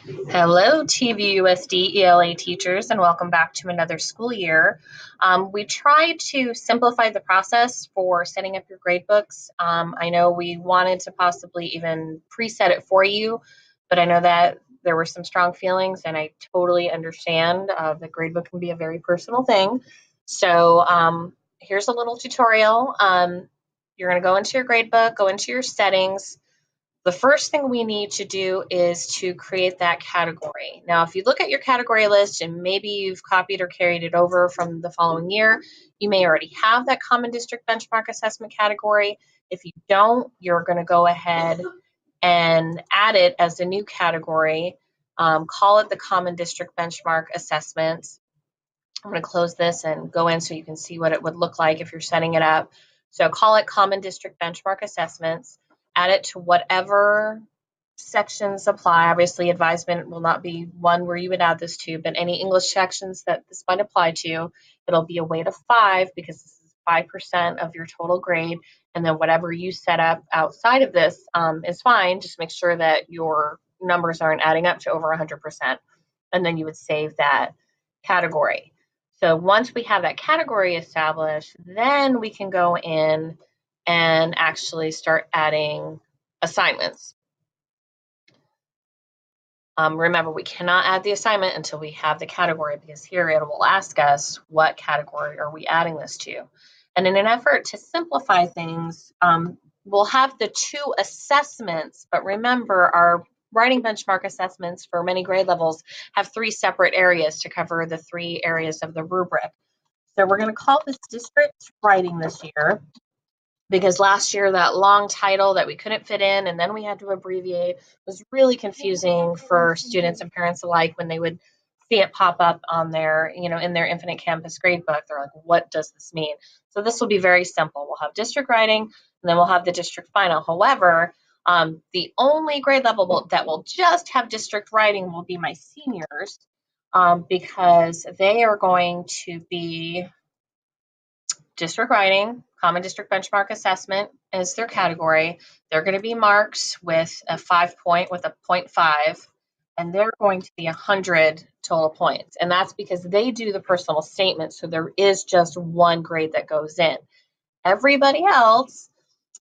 Hello, TVUSD ELA teachers, and welcome back to another school year. We tried to simplify the process for setting up your gradebooks. I know we wanted to possibly even preset it for you, but I know that there were some strong feelings, and I totally understand the gradebook can be a very personal thing. So here's a little tutorial. You're going to go into your gradebook, go into your settings. The first thing we need to do is to create that category. Now, if you look at your category list and maybe you've copied or carried it over from the following year, you may already have that Common District Benchmark Assessment category. If you don't, you're going to go ahead and add it as a new category. Call it the Common District Benchmark Assessments. I'm going to close this and go in so you can see what it would look like if you're setting it up. So call it Common District Benchmark Assessments. Add it to whatever sections apply. Obviously, advisement will not be one where you would add this to, but any English sections that this might apply to, it'll be a weight of 5 because this is 5% of your total grade. And then whatever you set up outside of this is fine. Just make sure that your numbers aren't adding up to over 100%. And then you would save that category. So once we have that category established, then we can go in and actually start adding assignments. Remember, we cannot add the assignment until we have the category because here it will ask us what category are we adding this to. And in an effort to simplify things, we'll have the 2 assessments, but remember our writing benchmark assessments for many grade levels have 3 separate areas to cover the 3 areas of the rubric. So we're going to call this district writing this year because last year that long title that we couldn't fit in and then we had to abbreviate was really confusing for students and parents alike when they would see it pop up on their, in their Infinite Campus gradebook. They're like, what does this mean? So this will be very simple. We'll have district writing and then we'll have the district final. However, the only grade level that will just have district writing will be my seniors because they are going to be district writing, Common District Benchmark Assessment is their category. They're going to be marks with a 5-point with a 0.5, and they're going to be 100 total points. And that's because they do the personal statement, so there is just one grade that goes in. Everybody else,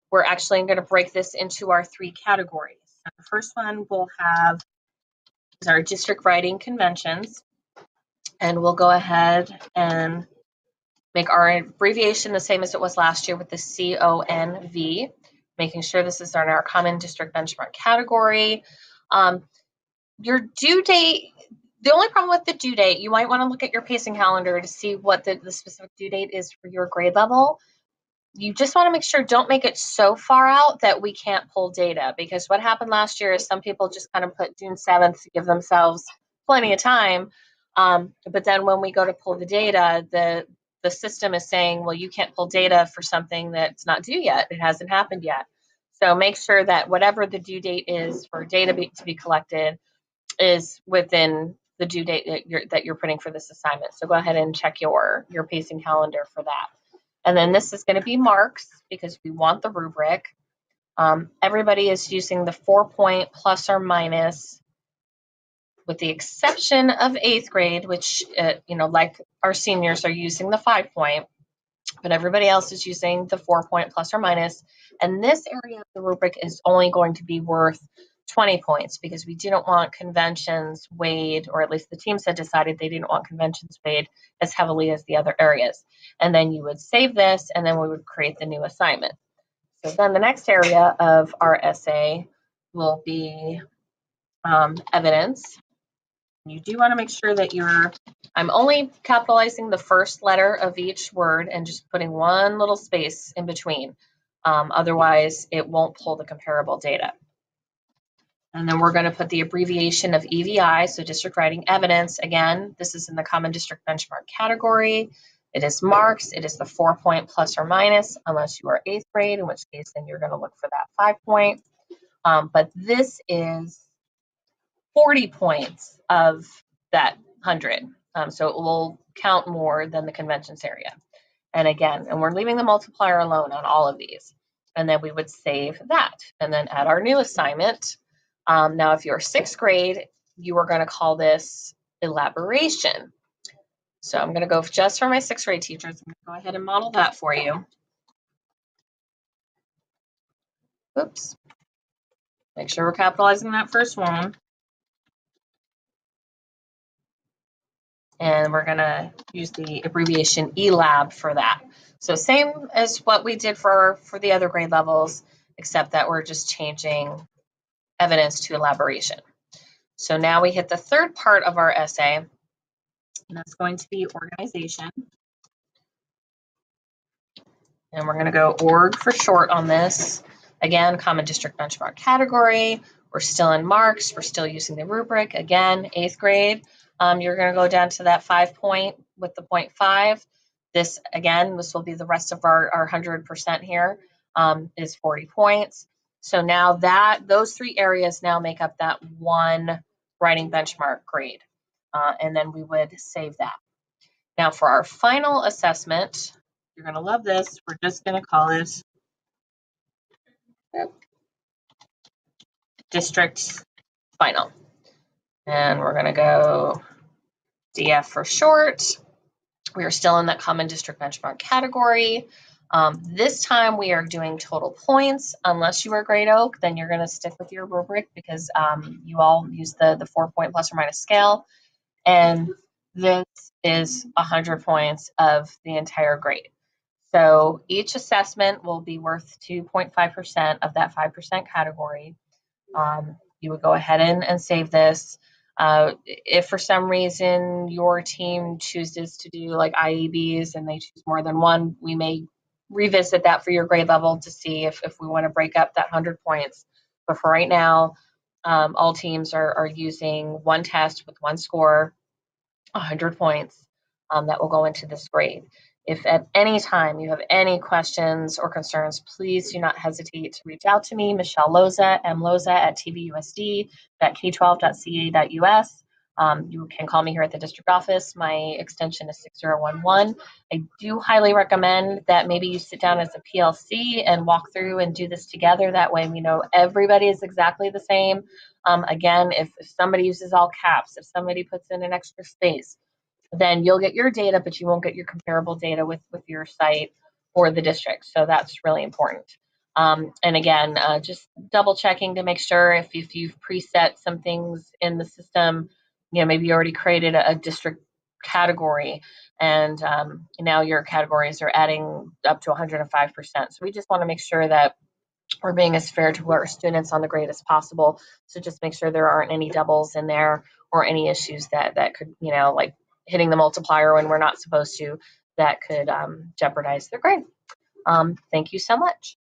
we're actually going to break this into our 3 categories. So the first one we'll have is our district writing conventions, and we'll go ahead and make our abbreviation the same as it was last year with the CONV, making sure this is our Common District Benchmark category. Your due date, the only problem with the due date, you might want to look at your pacing calendar to see what the specific due date is for your grade level. You just want to make sure, don't make it so far out that we can't pull data, because what happened last year is some people just kind of put June 7th to give themselves plenty of time. But then when we go to pull the data, the system is saying, well, you can't pull data for something that's not due yet. It hasn't happened yet. So make sure that whatever the due date is for data to be collected is within the due date that you're putting for this assignment. So go ahead and check your pacing calendar for that. And then this is going to be marks because we want the rubric. Everybody is using the 4-point plus or minus, with the exception of 8th grade, which, like our seniors are using the 5-point, but everybody else is using the 4-point plus or minus. And this area of the rubric is only going to be worth 20 points because we didn't want conventions weighed, or at least the teams had decided they didn't want conventions weighed as heavily as the other areas. And then you would save this and then we would create the new assignment. So then the next area of our essay will be evidence. You do want to make sure that I'm only capitalizing the first letter of each word and just putting one little space in between. Otherwise, it won't pull the comparable data. And then we're going to put the abbreviation of EVI, so district writing evidence. Again, this is in the Common District Benchmark category. It is marks. It is the 4-point plus or minus, unless you are 8th grade, in which case then you're going to look for that 5-point. But this is 40 points of that 100. So it will count more than the conventions area. And again, we're leaving the multiplier alone on all of these. And then we would save that and then add our new assignment. Now, if you're 6th grade, you are going to call this elaboration. So I'm going to go just for my 6th grade teachers. I'm going to go ahead and model that for you. Oops. Make sure we're capitalizing that first one. And we're going to use the abbreviation ELAB for that. So same as what we did for the other grade levels, except that we're just changing evidence to elaboration. So now we hit the third part of our essay, and that's going to be organization. And we're going to go org for short on this. Again, common district benchmark category. We're still in marks. We're still using the rubric. Again, 8th grade. You're going to go down to that 5 point with the 0.5. This, again, this will be the rest of our 100% here, is 40 points. So now those 3 areas now make up that one writing benchmark grade. And then we would save that. Now for our final assessment, you're going to love this. We're just going to call it district final. And we're going to go DF for short. We are still in that common district benchmark category. This time we are doing total points. Unless you are Grade Oak, then you're going to stick with your rubric because you all use the 4-point plus or minus scale. And this is 100 points of the entire grade. So each assessment will be worth 2.5% of that 5% category. You would go ahead and save this. If for some reason your team chooses to do like IEBs and they choose more than one, we may revisit that for your grade level to see if we want to break up that 100 points. But for right now, all teams are using one test with one score, 100 points, that will go into this grade. If at any time you have any questions or concerns, please do not hesitate to reach out to me, Michelle Loza, mloza@tvusd.k12.ca.us. You can call me here at the district office. My extension is 6011. I do highly recommend that maybe you sit down as a PLC and walk through and do this together. That way we know everybody is exactly the same. Again, if somebody uses all caps, if somebody puts in an extra space, then you'll get your data, but you won't get your comparable data with your site or the district. So that's really important. And again, just double checking to make sure if you've preset some things in the system, maybe you already created a district category and now your categories are adding up to 105%. So we just want to make sure that we're being as fair to our students on the grade as possible. So just make sure there aren't any doubles in there or any issues that could, like hitting the multiplier when we're not supposed to, that could jeopardize their grade. Thank you so much.